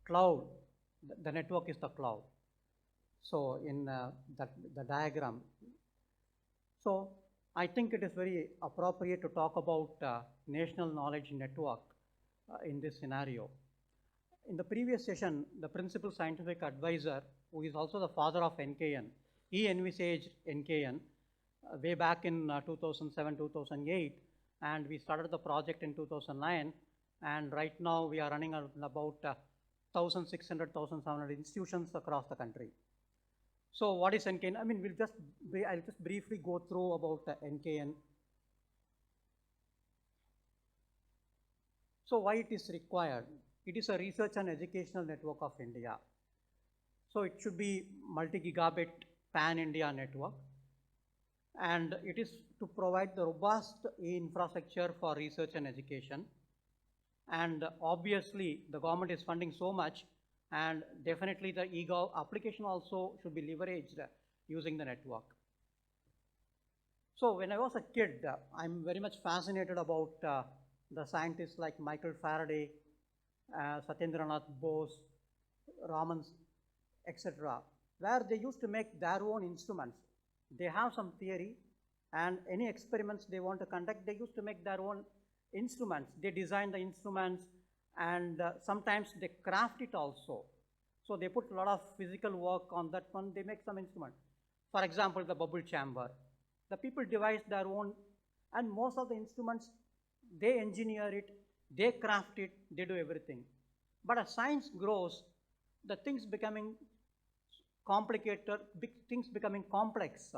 cloud, the network is the cloud. So in the diagram, so I think it is very appropriate to talk about national knowledge network in this scenario. In the previous session, the principal scientific advisor, who is also the father of NKN, he envisaged NKN way back in 2007, 2008, and we started the project in 2009, and right now we are running about 1,600, 1,700 institutions across the country. So what is NKN? I mean, I'll just briefly go through about NKN. So why it is required? It is a research and educational network of India. So it should be multi-gigabit pan-India network. And it is to provide the robust infrastructure for research and education. And obviously, the government is funding so much, and definitely the eGov application also should be leveraged using the network. So when I was a kid, I'm very much fascinated about the scientists like Michael Faraday, Satyendranath Bose, Raman, etc., where they used to make their own instruments. They have some theory, and any experiments they want to conduct, they used to make their own instruments. They design the instruments, and sometimes they craft it also. So they put a lot of physical work on that one. They make some instrument. For example, the bubble chamber. The people devise their own, and most of the instruments, they engineer it, they craft it, they do everything. But as science grows, the things becoming complicated, things becoming complex.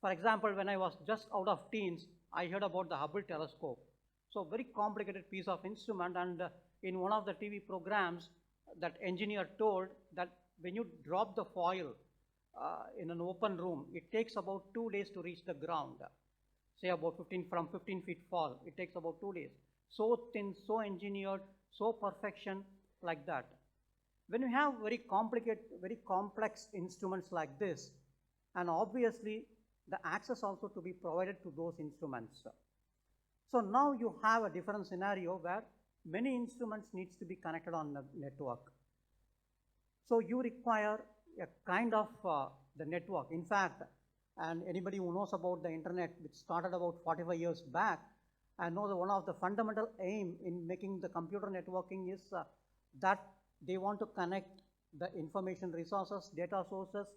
For example, when I was just out of teens, I heard about the Hubble telescope. So very complicated piece of instrument, and in one of the TV programs, that engineer told that when you drop the foil in an open room, it takes about 2 days to reach the ground. Say about 15 feet fall, it takes about 2 days. So thin, so engineered, so perfection, like that. When you have very complicated, very complex instruments like this, and obviously the access also to be provided to those instruments. So now you have a different scenario where many instruments needs to be connected on the network. So you require a kind of the network. In fact, and anybody who knows about the internet, which started about 45 years back, I know that one of the fundamental aim in making the computer networking is that they want to connect the information resources, data sources,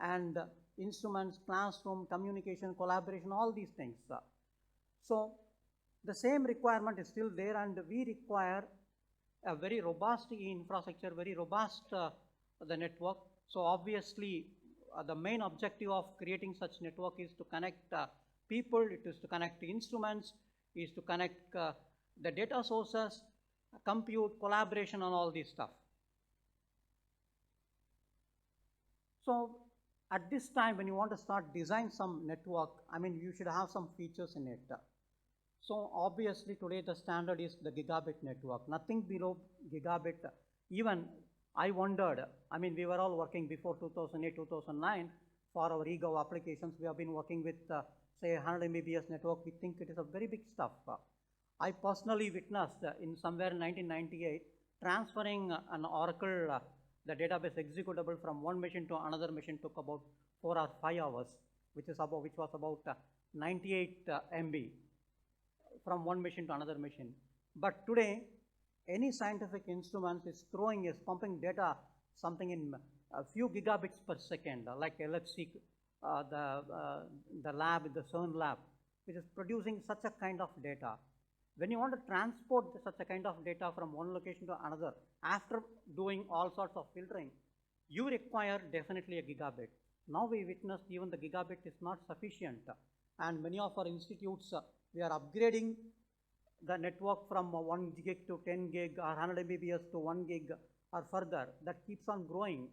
and instruments, classroom, communication, collaboration, all these things. So the same requirement is still there, and we require a very robust infrastructure, very robust the network. So obviously, the main objective of creating such network is to connect people, it is to connect the instruments, is to connect the data sources, compute, collaboration, and all this stuff. So at this time, when you want to start design some network, I mean, you should have some features in it. So obviously today the standard is the gigabit network, nothing below gigabit. Even I wondered, I mean, we were all working before 2008, 2009 for our eGov applications. We have been working with say 100 Mbps network. We think it is a very big stuff. I personally witnessed in somewhere in 1998 transferring an Oracle the database executable from one machine to another machine took about 4 or 5 hours, which was about 98 MB from one machine to another machine. But today, any scientific instrument is pumping data something in a few gigabits per second, like LHC, the lab, the CERN lab, which is producing such a kind of data. When you want to transport such a kind of data from one location to another, after doing all sorts of filtering, you require definitely a gigabit. Now we witnessed even the gigabit is not sufficient, and many of our institutes, we are upgrading the network from 1 gig to 10 gig or 100 Mbps to 1 gig or further. That keeps on growing.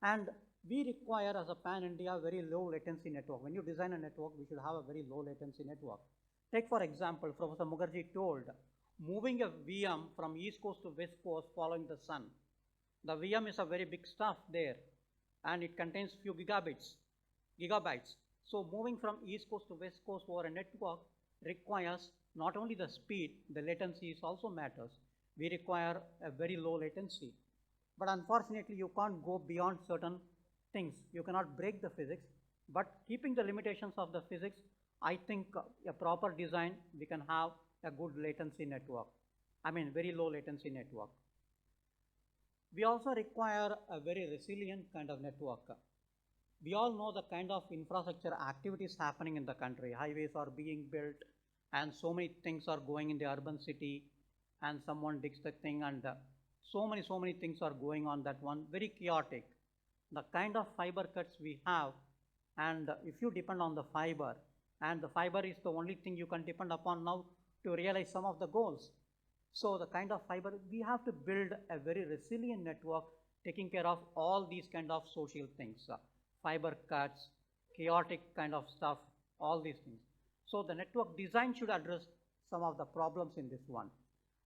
And we require, as a pan-India, very low latency network. When you design a network, we should have a very low latency network. Take for example, Professor Mukherjee told, moving a VM from east coast to west coast following the sun. The VM is a very big stuff there, and it contains few gigabytes. So moving from east coast to west coast over a network requires not only the speed, the latency also matters. we require a very low latency. But unfortunately, you can't go beyond certain things. You cannot break the physics, but keeping the limitations of the physics, I think a proper design, we can have a good latency network. I mean, very low latency network. We also require a very resilient kind of network. We all know the kind of infrastructure activities happening in the country. Highways are being built, and so many things are going in the urban city, and someone digs the thing, and so many things are going on that one, very chaotic. The kind of fiber cuts we have, and if you depend on the fiber, and the fiber is the only thing you can depend upon now to realize some of the goals. So the kind of fiber, we have to build a very resilient network taking care of all these kind of social things, fiber cuts, chaotic kind of stuff, all these things. So the network design should address some of the problems in this one.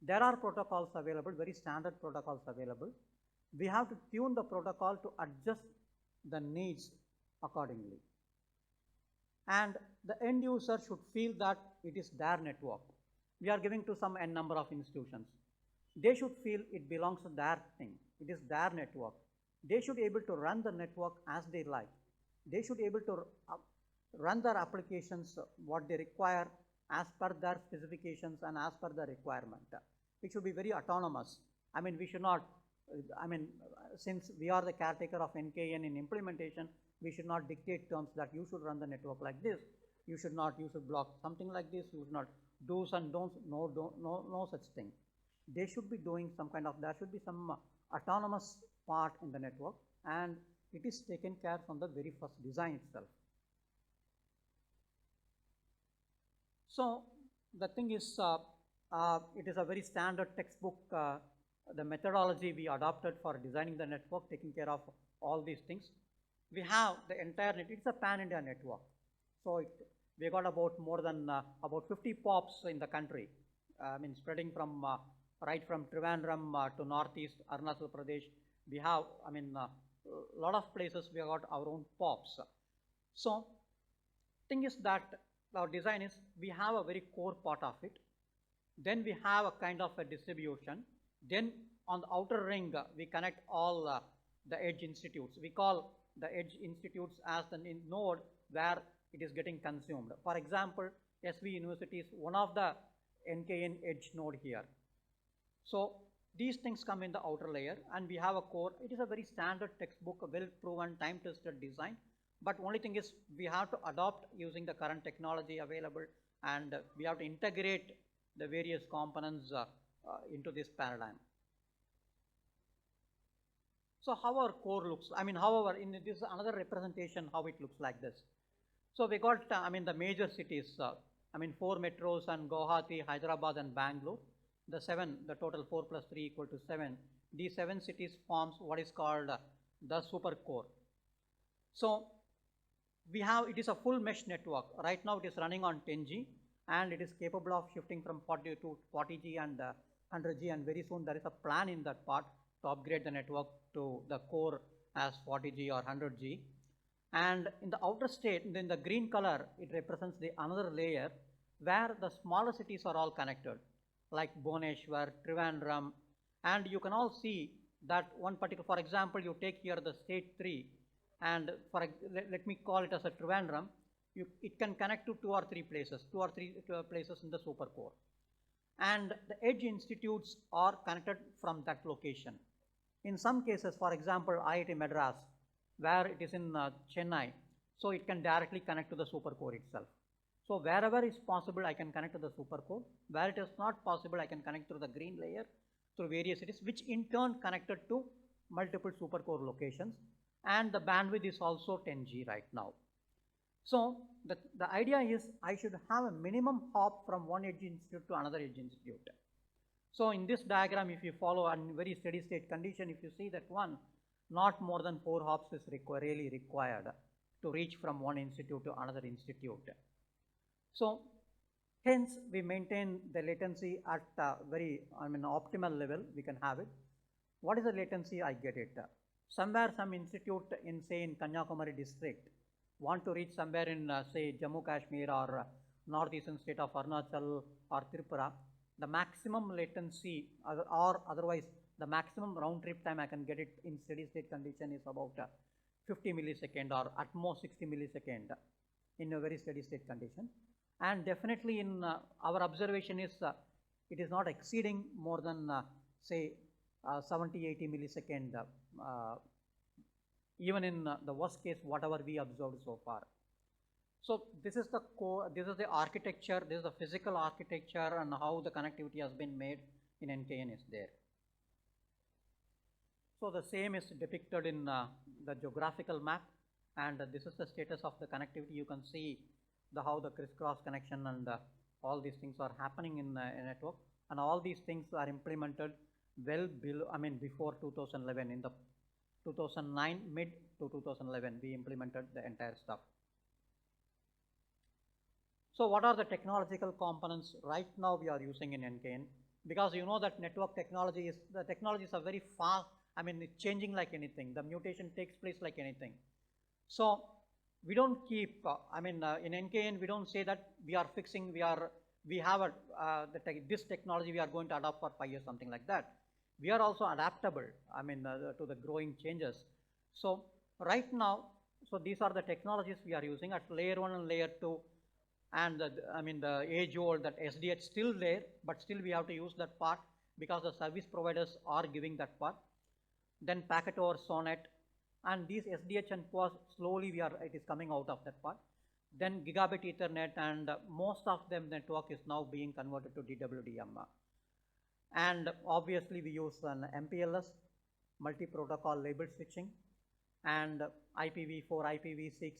There are protocols available, very standard protocols available. We have to tune the protocol to adjust the needs accordingly. And the end user should feel that it is their network. We are giving to some n number of institutions. They should feel it belongs to their thing. It is their network. They should be able to run the network as they like. They should be able to run their applications what they require as per their specifications and as per the requirement. It should be very autonomous. I mean, we should not, since we are the caretaker of NKN in implementation, we should not dictate terms that you should run the network like this. You should not, you should block something like this. You should not do's and don'ts, no such thing. They should be doing some kind of, there should be some autonomous part in the network, and it is taken care from the very first design itself. So the thing is, it is a very standard textbook, the methodology we adopted for designing the network, taking care of all these things. We have the entire net, it's a pan-India network. So we got about more than about 50 POPs in the country, spreading from right from Trivandrum to northeast Arunachal Pradesh. We have, a lot of places we have got our own POPs. So thing is that our design is, we have a very core part of it. Then we have a kind of a distribution. Then on the outer ring, we connect all the edge institutes. We call the edge institutes as the node where it is getting consumed. For example, SV University is one of the NKN edge node here. So these things come in the outer layer, and we have a core. It is a very standard textbook, a well-proven, time-tested design. But only thing is, we have to adopt using the current technology available, and we have to integrate the various components into this paradigm. So how our core looks, however, in this another representation how it looks like this. So we got, the major cities, 4 metros and Guwahati, Hyderabad and Bangalore. The total 4 plus 3 equal to 7. These 7 cities forms what is called the super core. So we have, it is a full mesh network. Right now it is running on 10G, and it is capable of shifting from 40 to 40G and 100G, and very soon there is a plan in that part to upgrade the network to the core as 40G or 100G. And in the outer state, in the green color, it represents the another layer where the smaller cities are all connected, like Bhubaneswar, Trivandrum, and you can all see that one particular, for example, you take here the state 3, and let me call it as a Trivandrum, it can connect to 2 or 3 places in the super core. And the edge institutes are connected from that location. In some cases, for example, IIT Madras, where it is in Chennai, so it can directly connect to the super core itself. So wherever is possible, I can connect to the super core. Where it is not possible, I can connect through the green layer through various cities, which in turn connected to multiple super core locations. And the bandwidth is also 10G right now. So the idea is I should have a minimum hop from one edge institute to another edge institute. So in this diagram, if you follow a very steady state condition, if you see that one, not more than 4 hops is really required to reach from one institute to another institute. So hence we maintain the latency at very optimal level, we can have it. What is the latency? I get it. Somewhere some institute in, say, in Kanyakumari district want to reach somewhere in say Jammu Kashmir or northeastern state of Arunachal or Tirupati. the maximum latency or otherwise the maximum round trip time I can get it in steady state condition is about 50 millisecond or at most 60 millisecond in a very steady state condition. And definitely in our observation is it is not exceeding more than say 70-80 millisecond even in the worst case whatever we observed so far. So this is the core, this is the architecture, this is the physical architecture and how the connectivity has been made in NKN is there. So the same is depicted in the geographical map, and this is the status of the connectivity. You can see how the crisscross connection and all these things are happening in a network, and all these things are implemented well below, I mean before 2011. In the 2009 mid to 2011 we implemented the entire stuff. So what are the technological components right now we are using in NKN? Because you know that network technology is, the technologies are very fast, I mean it's changing like anything, the mutation takes place like anything. So we don't keep, in NKN we don't say that we are fixing, we have this technology we are going to adopt for 5 years, something like that. We are also adaptable, to the growing changes. So right now, so these are the technologies we are using at layer 1 and layer 2. And the age old that SDH still there, but still we have to use that part because the service providers are giving that part. Then packet over SONET, and these SDH and POS slowly it is coming out of that part. Then gigabit Ethernet, and most of them network is now being converted to DWDM. And obviously we use an MPLS, multi-protocol label switching, and IPv4, IPv6,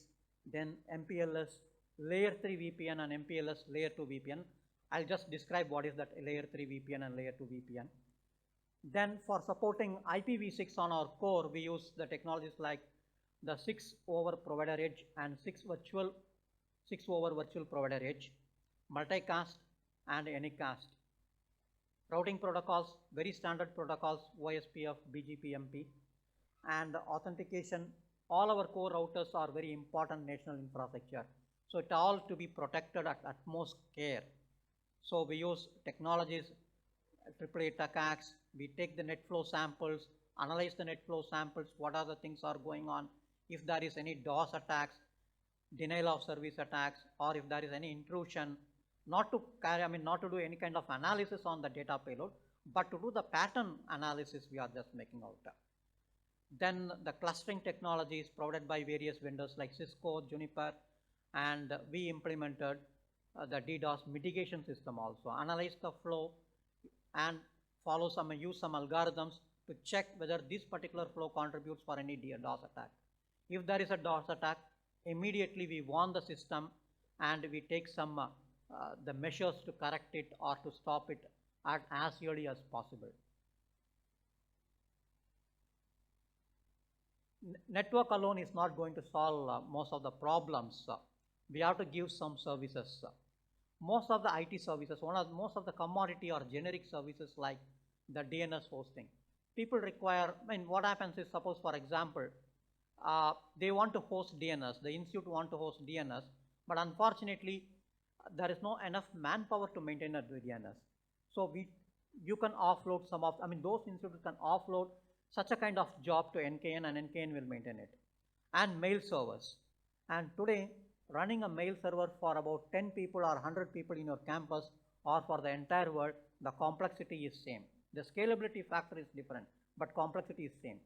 then MPLS, layer 3 VPN and MPLS layer 2 VPN. I'll just describe what is that layer 3 VPN and layer 2 VPN. Then for supporting IPv6 on our core, we use the technologies like the 6 over provider edge and 6 over virtual provider edge, multicast and anycast. Routing protocols, very standard protocols, OSPF, BGP, and authentication. All our core routers are very important national infrastructure. So it all to be protected at utmost care. So we use technologies, AAA attacks, we take the net flow samples, analyze the net flow samples, what are the things are going on, if there is any DOS attacks, denial of service attacks, or if there is any intrusion, not to do any kind of analysis on the data payload, but to do the pattern analysis we are just making out. Then the clustering technologies provided by various vendors like Cisco, Juniper, and we implemented the DDoS mitigation system also, analyze the flow and use some algorithms to check whether this particular flow contributes for any DDoS attack. If there is a DDoS attack, immediately we warn the system and we take some the measures to correct it or to stop it as early as possible. Network alone is not going to solve most of the problems. We have to give some services. Most of the IT services, most of the commodity or generic services like the DNS hosting, people require, what happens is, suppose for example, they want to host DNS, the institute want to host DNS, but unfortunately there is no enough manpower to maintain a DNS. So you can offload some of, those institutes can offload such a kind of job to NKN, and NKN will maintain it. And mail servers. And today, running a mail server for about 10 people or 100 people in your campus or for the entire world, the complexity is same. The scalability factor is different, but complexity is same.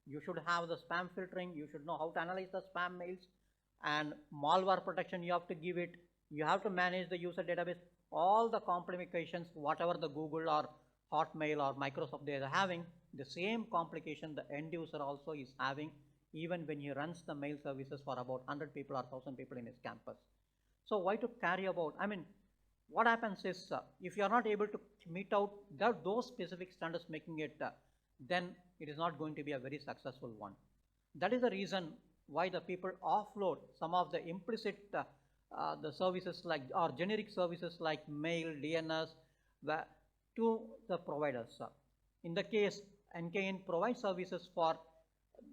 You should have the spam filtering, you should know how to analyze the spam mails, and malware protection you have to give it, you have to manage the user database, all the complications, whatever the Google or Hotmail or Microsoft they are having, the same complication the end user also is having, even when he runs the mail services for about 100 people or 1000 people in his campus. So why to carry about, what happens is, if you are not able to meet out those specific standards making it, then it is not going to be a very successful one. That is the reason why the people offload some of the implicit the services like, or generic services like mail, DNS, to the providers. In the case, NKN provides services for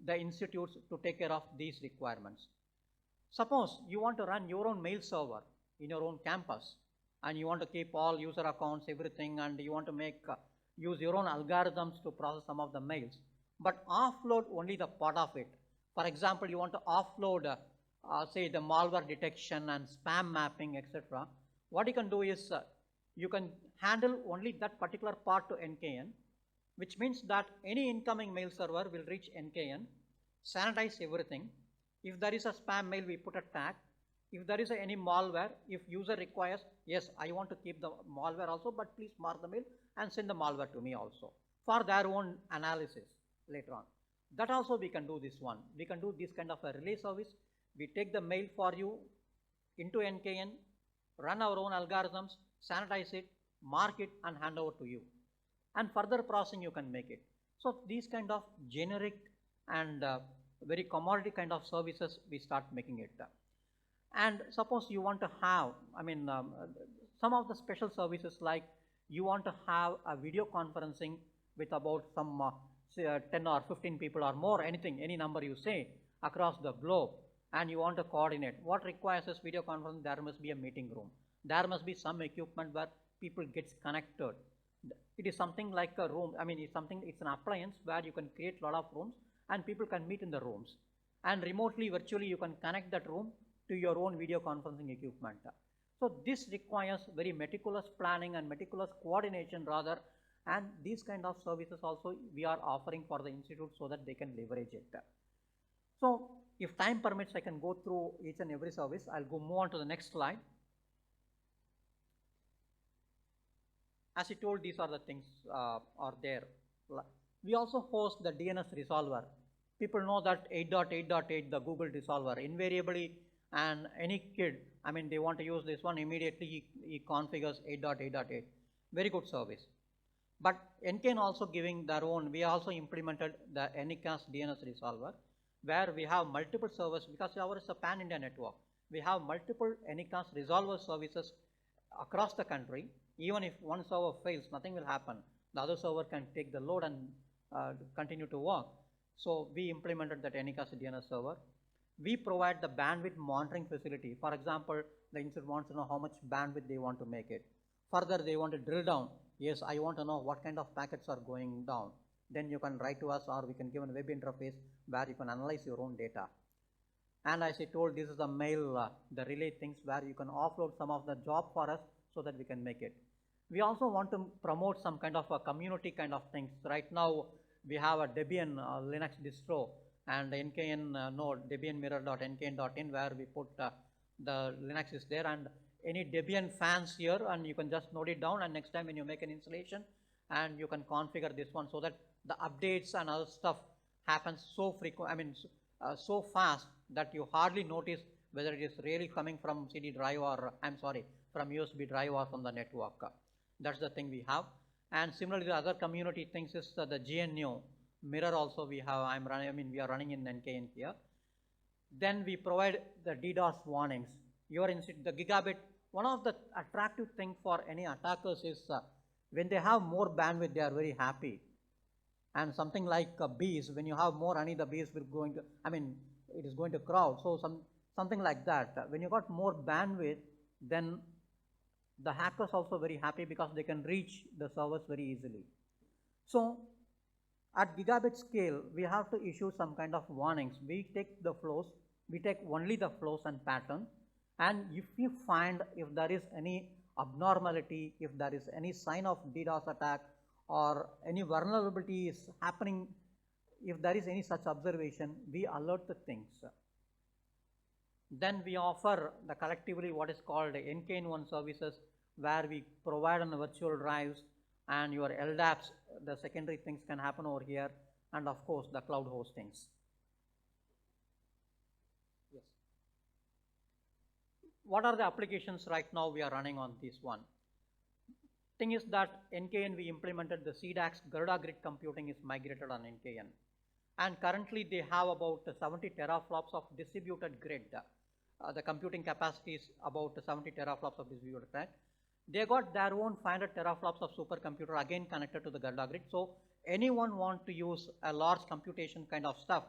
the institutes to take care of these requirements. Suppose you want to run your own mail server in your own campus, and you want to keep all user accounts, everything, and you want to use your own algorithms to process some of the mails, but offload only the part of it. For example, you want to offload, say, the malware detection and spam mapping, etc. What you can do is you can handle only that particular part to NKN, which means that any incoming mail server will reach NKN, sanitize everything. If there is a spam mail, we put a tag. If there is any malware, if user requires, yes, I want to keep the malware also, but please mark the mail and send the malware to me also for their own analysis later on. That also we can do this one. We can do this kind of a relay service. We take the mail for you into NKN, run our own algorithms, sanitize it, mark it, and hand over to you. And further processing you can make it. So these kind of generic and very commodity kind of services we start making it. And suppose you want to have, some of the special services, like you want to have a video conferencing with about some say 10 or 15 people or more, anything, any number you say across the globe, and you want to coordinate. What requires this video conference? There must be a meeting room. There must be some equipment where people gets connected. It is something like a room. It's an appliance where you can create a lot of rooms and people can meet in the rooms. And remotely, virtually, you can connect that room to your own video conferencing equipment. So this requires very meticulous planning and meticulous coordination rather, and these kind of services also we are offering for the institute so that they can leverage it. So if time permits, I can go through each and every service. I'll move on to the next slide. As I told, these are the things are there. We also host the DNS resolver. People know that 8.8.8, the Google resolver, invariably, and any kid, they want to use this one, immediately he configures 8.8.8. Very good service. But NKN also giving their own, we also implemented the Anycast DNS resolver, where we have multiple servers, because ours is a pan-India network. We have multiple Anycast resolver services across the country. Even if one server fails, nothing will happen. The other server can take the load and continue to work. So we implemented that Anycast DNS server. We provide the bandwidth monitoring facility. For example, the institute wants to know how much bandwidth they want to make it. Further, they want to drill down. Yes, I want to know what kind of packets are going down. Then you can write to us, or we can give a web interface where you can analyze your own data. And as I told, this is the mail, the relay things where you can offload some of the job for us so that we can make it. We also want to promote some kind of a community kind of things. Right now, we have a Debian Linux distro and NKN node, debianmirror.nkn.in, where we put the Linux is there, and any Debian fans here, and you can just note it down, and next time when you make an installation, and you can configure this one so that the updates and other stuff happens so frequent, so fast that you hardly notice whether it is really coming from CD drive or, from USB drive or from the network. That's the thing we have. And similarly, the other community things is the GNU mirror also we have. We are running in NKN here. Then we provide the DDoS warnings. The gigabit, one of the attractive thing for any attackers is when they have more bandwidth, they are very happy. And something like bees, when you have more honey, the bees will going to, it is going to crowd. So something like that. When you got more bandwidth, then the hackers also very happy because they can reach the servers very easily. So at gigabit scale, we have to issue some kind of warnings. We take the flows, we take only the flows and pattern, and if you find if there is any abnormality, if there is any sign of DDoS attack or any vulnerability is happening, if there is any such observation, we alert the things. Then we offer the collectively what is called NKN1 services, where we provide on the virtual drives and your LDAPs, the secondary things can happen over here, and of course the cloud hostings. Yes. What are the applications right now we are running on this one? Thing is that NKN we implemented the CDAX, Garuda grid computing is migrated on NKN. And currently they have about 70 teraflops of distributed grid. The computing capacity is about 70 teraflops of distributed grid. They got their own 500 teraflops of supercomputer again connected to the Garuda grid. So anyone want to use a large computation kind of stuff,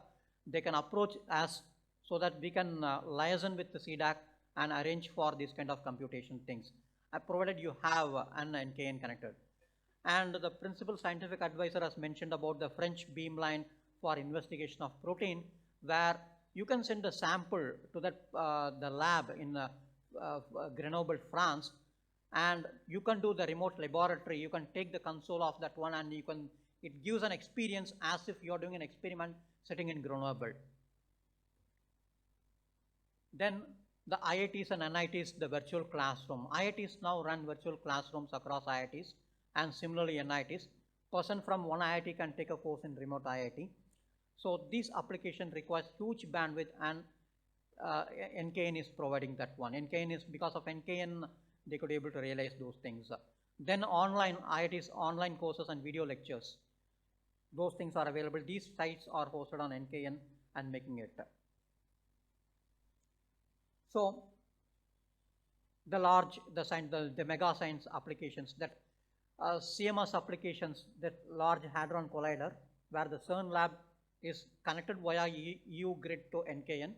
they can approach us so that we can liaison with the CDAC and arrange for these kind of computation things. provided you have an NKN connected. And the principal scientific advisor has mentioned about the French beamline for investigation of protein, where you can send a sample to that the lab in Grenoble, France, and you can do the remote laboratory. You can take the console of that one, and it gives an experience as if you are doing an experiment sitting in Grenoble. Then the IITs and NITs, the virtual classroom. IITs now run virtual classrooms across IITs, and similarly NITs. Person from one IIT can take a course in remote IIT. So this application requires huge bandwidth, and NKN is providing that one. NKN is, because of NKN, they could be able to realize those things. Then online, IITs online courses and video lectures. Those things are available. These sites are hosted on NKN and making it. So the mega science applications, that CMS applications, that Large Hadron Collider, where the CERN lab is connected via EU grid to NKN.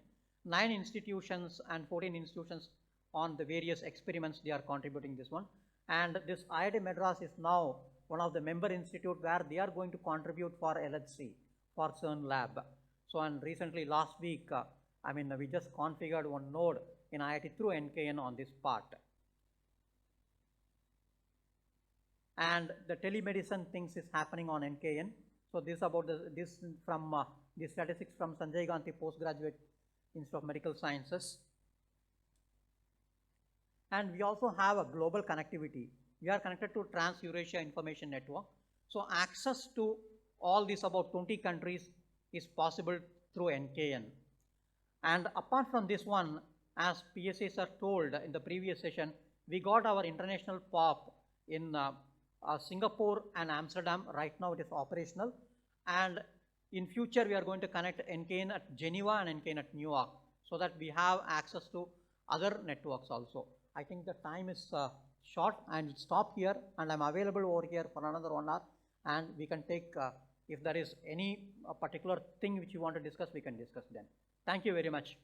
9 institutions and 14 institutions on the various experiments, they are contributing this one. And this IIT Madras is now one of the member institute where they are going to contribute for LHC, for CERN lab. So, and recently last week, we just configured one node in IIT through NKN on this part. And the telemedicine things is happening on NKN. So this about this from the statistics from Sanjay Gandhi Postgraduate Institute of Medical Sciences. And we also have a global connectivity. We are connected to Trans-Eurasia Information Network. So access to all these about 20 countries is possible through NKN. And apart from this one, as PSA sir told in the previous session, we got our international POP in Singapore and Amsterdam. Right now it is operational, and in future we are going to connect NKN at Geneva and NKN at New York, so that we have access to other networks also. I think the time is short, and stop here, and I'm available over here for another 1 hour, and we can take, if there is any particular thing which you want to discuss, we can discuss then. Thank you very much.